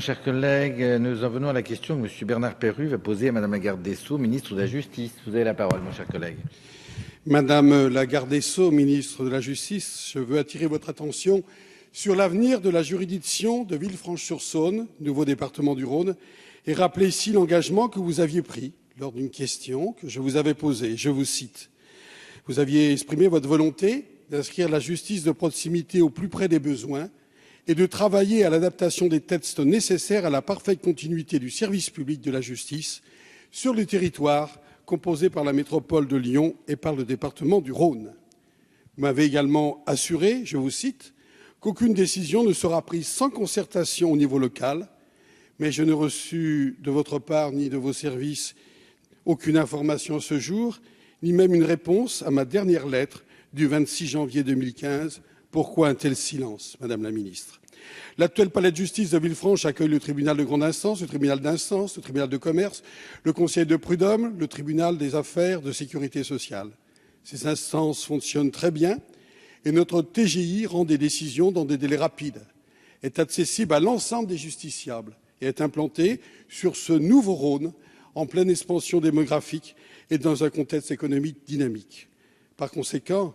Chers collègues, nous en venons à la question que M. Bernard Perrut va poser à Mme la garde des Sceaux, ministre de la Justice. Vous avez la parole, mon cher collègue. Madame la garde des Sceaux, ministre de la Justice, je veux attirer votre attention sur l'avenir de la juridiction de Villefranche-sur-Saône, nouveau département du Rhône, et rappeler ici l'engagement que vous aviez pris lors d'une question que je vous avais posée. Je vous cite. Vous aviez exprimé votre volonté d'inscrire la justice de proximité au plus près des besoins et de travailler à l'adaptation des textes nécessaires à la parfaite continuité du service public de la justice sur le territoire composé par la métropole de Lyon et par le département du Rhône. Vous m'avez également assuré, je vous cite, qu'aucune décision ne sera prise sans concertation au niveau local, mais je n'ai reçu de votre part ni de vos services aucune information à ce jour, ni même une réponse à ma dernière lettre du 26 janvier 2015. Pourquoi un tel silence, Madame la Ministre? L'actuel palais de justice de Villefranche accueille le tribunal de grande instance, le tribunal d'instance, le tribunal de commerce, le conseil de prud'homme, le tribunal des affaires de sécurité sociale. Ces instances fonctionnent très bien et notre TGI rend des décisions dans des délais rapides, est accessible à l'ensemble des justiciables et est implanté sur ce nouveau Rhône en pleine expansion démographique et dans un contexte économique dynamique. Par conséquent,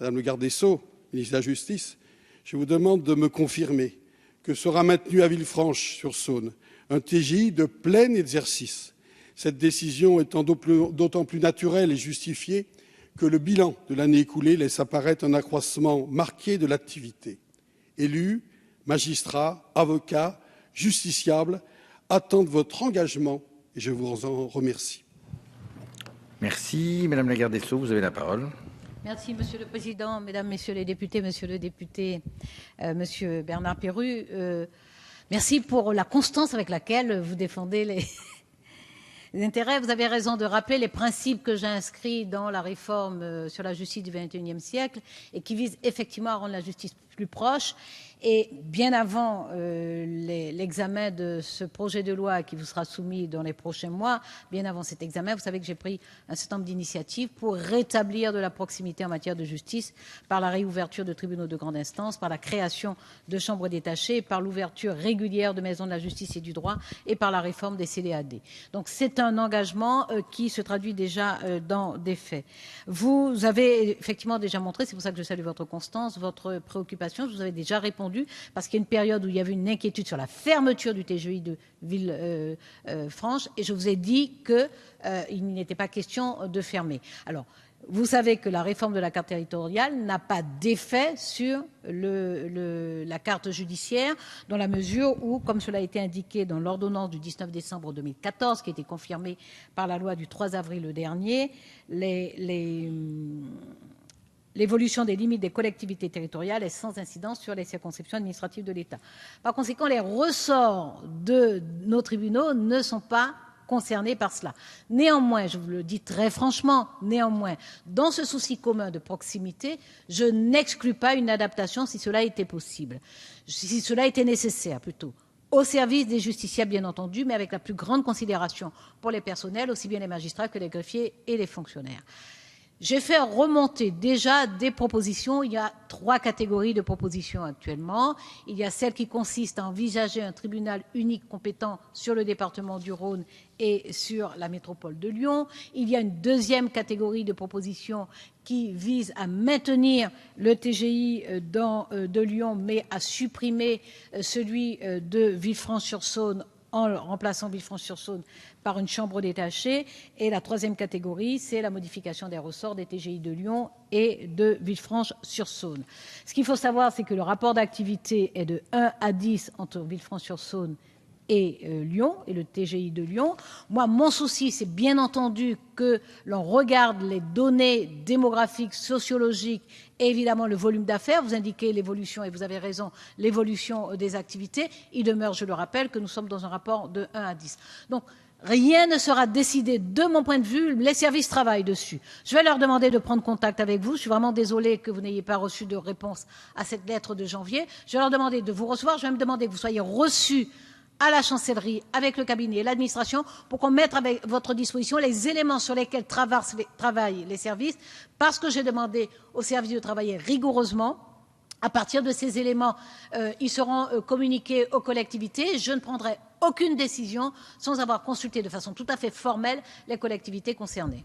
Madame le garde des Sceaux, ministre de la Justice, je vous demande de me confirmer que sera maintenu à Villefranche-sur-Saône un TGI de plein exercice. Cette décision étant d'autant plus naturelle et justifiée que le bilan de l'année écoulée laisse apparaître un accroissement marqué de l'activité. Élus, magistrats, avocats, justiciables attendent votre engagement et je vous en remercie. Merci. Madame la garde des Sceaux, vous avez la parole. Merci, Monsieur le Président, Mesdames, Messieurs les députés, Monsieur le député, Monsieur Bernard Perrut. Merci pour la constance avec laquelle vous défendez les intérêts. Vous avez raison de rappeler les principes que j'ai inscrits dans la réforme sur la justice du XXIe siècle et qui visent effectivement à rendre la justice plus proche. Et bien avant l'examen de ce projet de loi qui vous sera soumis dans les prochains mois, bien avant cet examen, vous savez que j'ai pris un certain nombre d'initiatives pour rétablir de la proximité en matière de justice par la réouverture de tribunaux de grande instance, par la création de chambres détachées, par l'ouverture régulière de maisons de la justice et du droit et par la réforme des CDAD. Donc c'est un engagement qui se traduit déjà dans des faits. Vous avez effectivement déjà montré, c'est pour ça que je salue votre constance, votre préoccupation, je vous avais déjà répondu parce qu'il y a une période où il y avait une inquiétude sur la fermeture du TGI de Villefranche et je vous ai dit qu'il n'était pas question de fermer. Alors, vous savez que la réforme de la carte territoriale n'a pas d'effet sur la carte judiciaire dans la mesure où, comme cela a été indiqué dans l'ordonnance du 19 décembre 2014, qui a été confirmée par la loi du 3 avril dernier, l'évolution des limites des collectivités territoriales est sans incidence sur les circonscriptions administratives de l'État. Par conséquent, les ressorts de nos tribunaux ne sont pas concernés par cela. Néanmoins, je vous le dis très franchement, dans ce souci commun de proximité, je n'exclus pas une adaptation si cela était possible, si cela était nécessaire plutôt, au service des justiciables bien entendu, mais avec la plus grande considération pour les personnels, aussi bien les magistrats que les greffiers et les fonctionnaires. J'ai fait remonter déjà des propositions. Il y a 3 catégories de propositions actuellement. Il y a celle qui consiste à envisager un tribunal unique compétent sur le département du Rhône et sur la métropole de Lyon. Il y a une deuxième catégorie de propositions qui vise à maintenir le TGI de Lyon, mais à supprimer celui de Villefranche-sur-Saône en remplaçant Villefranche-sur-Saône par une chambre détachée. Et la troisième catégorie, c'est la modification des ressorts des TGI de Lyon et de Villefranche-sur-Saône. Ce qu'il faut savoir, c'est que le rapport d'activité est de 1 à 10 entre Villefranche-sur-Saône et Lyon, et le TGI de Lyon. Moi, mon souci, c'est bien entendu que l'on regarde les données démographiques, sociologiques et évidemment le volume d'affaires. Vous indiquez l'évolution, et vous avez raison, l'évolution des activités. Il demeure, je le rappelle, que nous sommes dans un rapport de 1 à 10. Donc, rien ne sera décidé de mon point de vue. Les services travaillent dessus. Je vais leur demander de prendre contact avec vous. Je suis vraiment désolée que vous n'ayez pas reçu de réponse à cette lettre de janvier. Je vais leur demander de vous recevoir. Je vais me demander que vous soyez reçus à la chancellerie, avec le cabinet et l'administration, pour qu'on mette à votre disposition les éléments sur lesquels travaillent les services, parce que j'ai demandé aux services de travailler rigoureusement À partir de ces éléments, ils seront communiqués aux collectivités. Je ne prendrai aucune décision sans avoir consulté de façon tout à fait formelle les collectivités concernées.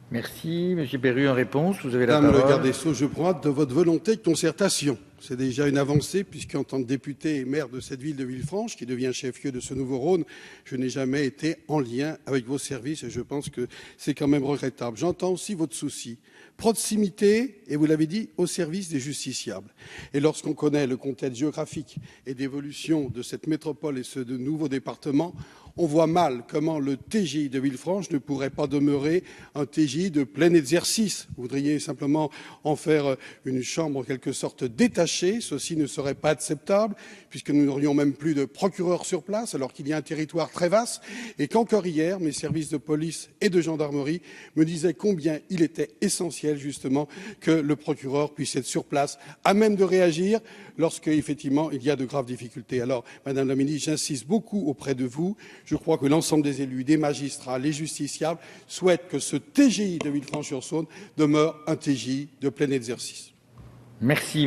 Merci. Monsieur Perru, en réponse, vous avez la Madame parole. le garde des Sceaux, je prends acte de votre volonté de concertation. C'est déjà une avancée, puisqu'en tant que député et maire de cette ville de Villefranche, qui devient chef-lieu de ce nouveau Rhône, je n'ai jamais été en lien avec vos services et je pense que c'est quand même regrettable. J'entends aussi votre souci. Proximité, et vous l'avez dit, au service des justiciables. Et lorsqu'on connaît le contexte géographique et d'évolution de cette métropole et ce de nouveaux départements, on voit mal comment le TGI de Villefranche ne pourrait pas demeurer un TGI de plein exercice. Vous voudriez simplement en faire une chambre en quelque sorte détachée. Ceci ne serait pas acceptable puisque nous n'aurions même plus de procureur sur place alors qu'il y a un territoire très vaste et qu'encore hier, mes services de police et de gendarmerie me disaient combien il était essentiel justement que le procureur puisse être sur place, à même de réagir lorsque effectivement il y a de graves difficultés. Alors, Madame la Ministre, j'insiste beaucoup auprès de vous. Je crois que l'ensemble des élus, des magistrats, les justiciables souhaitent que ce TGI de Villefranche-sur-Saône demeure un TGI de plein exercice. Merci.